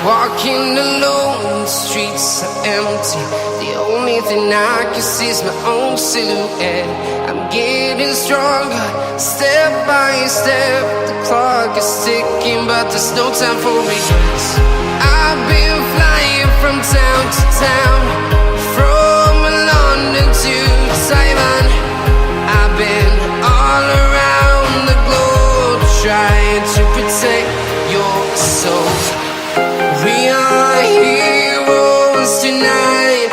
Walking alone, the streets are empty. The only thing I can see is my own silhouette. I'm getting stronger, step by step. The clock is ticking, but there's no time for regrets. I've been flying from town to town, from London to Taiwan. I've been all around the globe, trying to protect your soul. We are heroes tonight.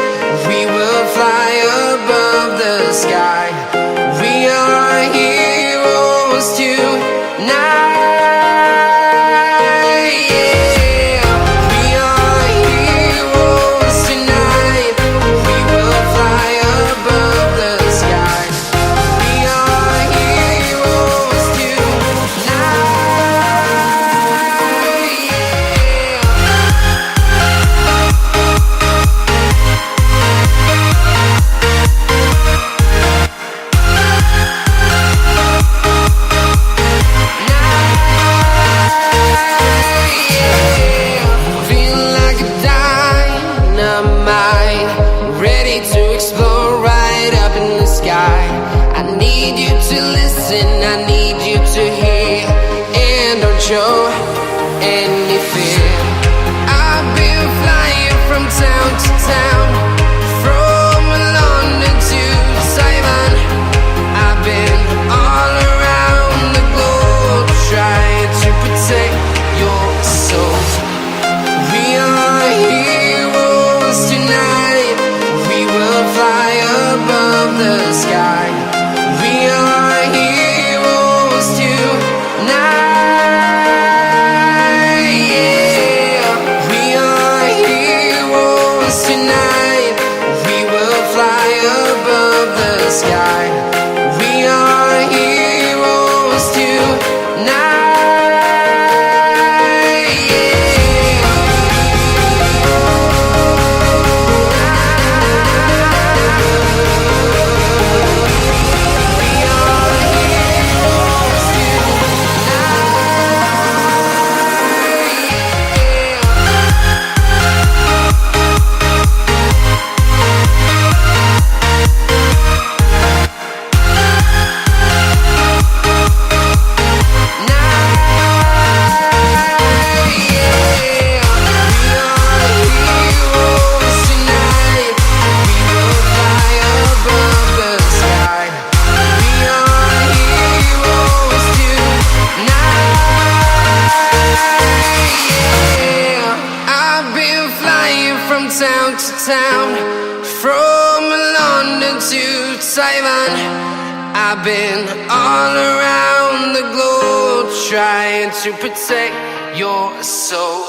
We will fly above the sky. We are heroes tonight. Yeah. We are heroes tonight. We will fly above the sky. We are heroes tonight. I need you to hear, and don't show any fear. I've been flying from town to town, from London to Taiwan. I've been all around the globe, trying to protect your soul. We are heroes tonight. We will fly above the sky. We are heroes tonight. Yeah. We are heroes tonight. We will fly above the sky. We are heroes tonight. Town to town, from London to Taiwan. I've been all around the globe, trying to protect your soul.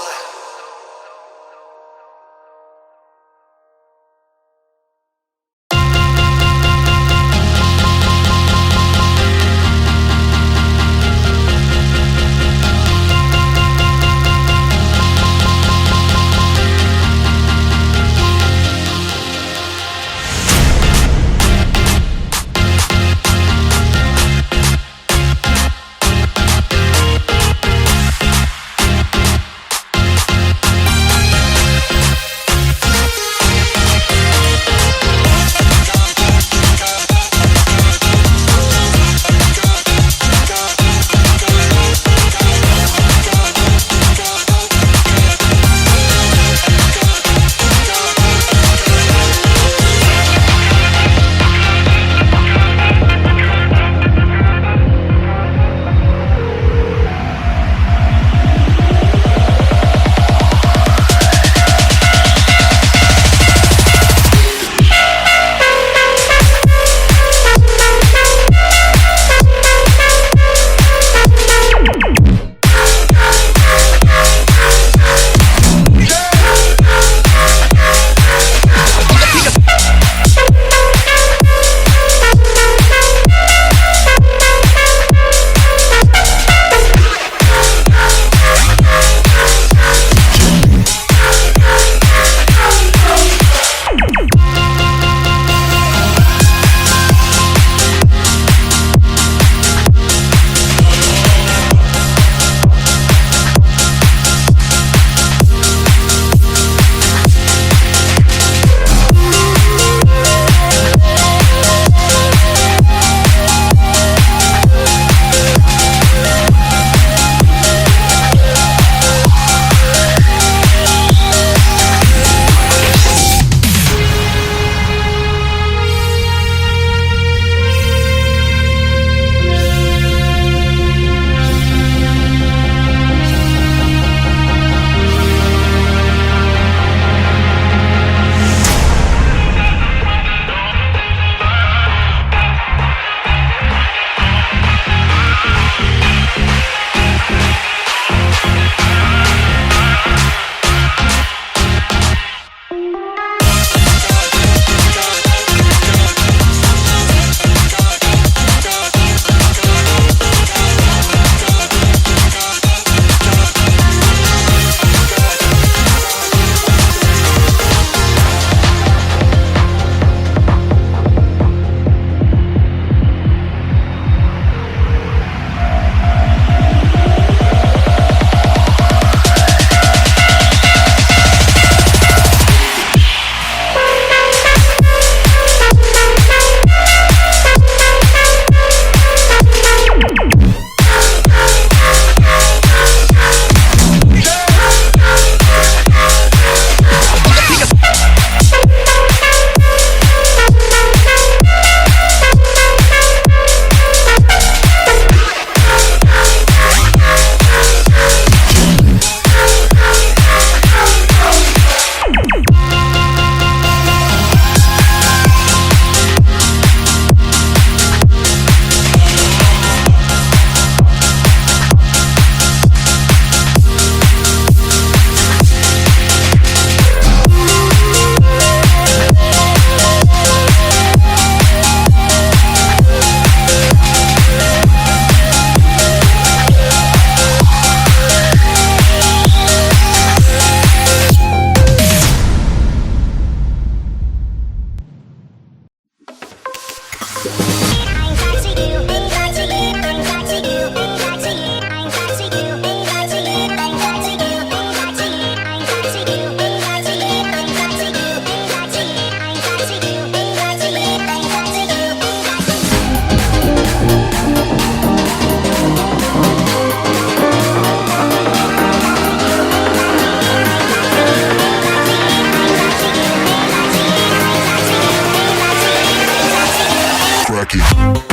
Crack it.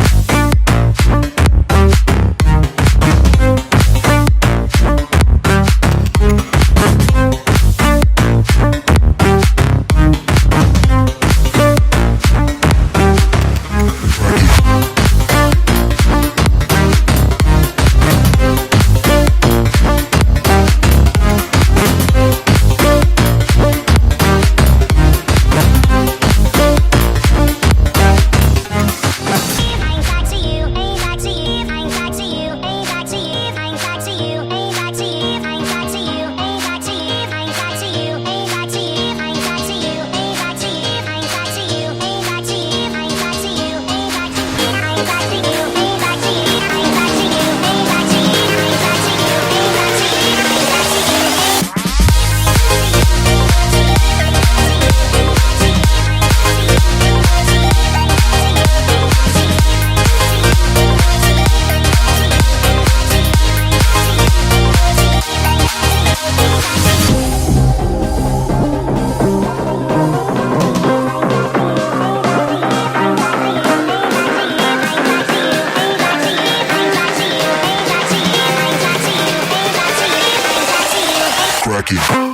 Crack it.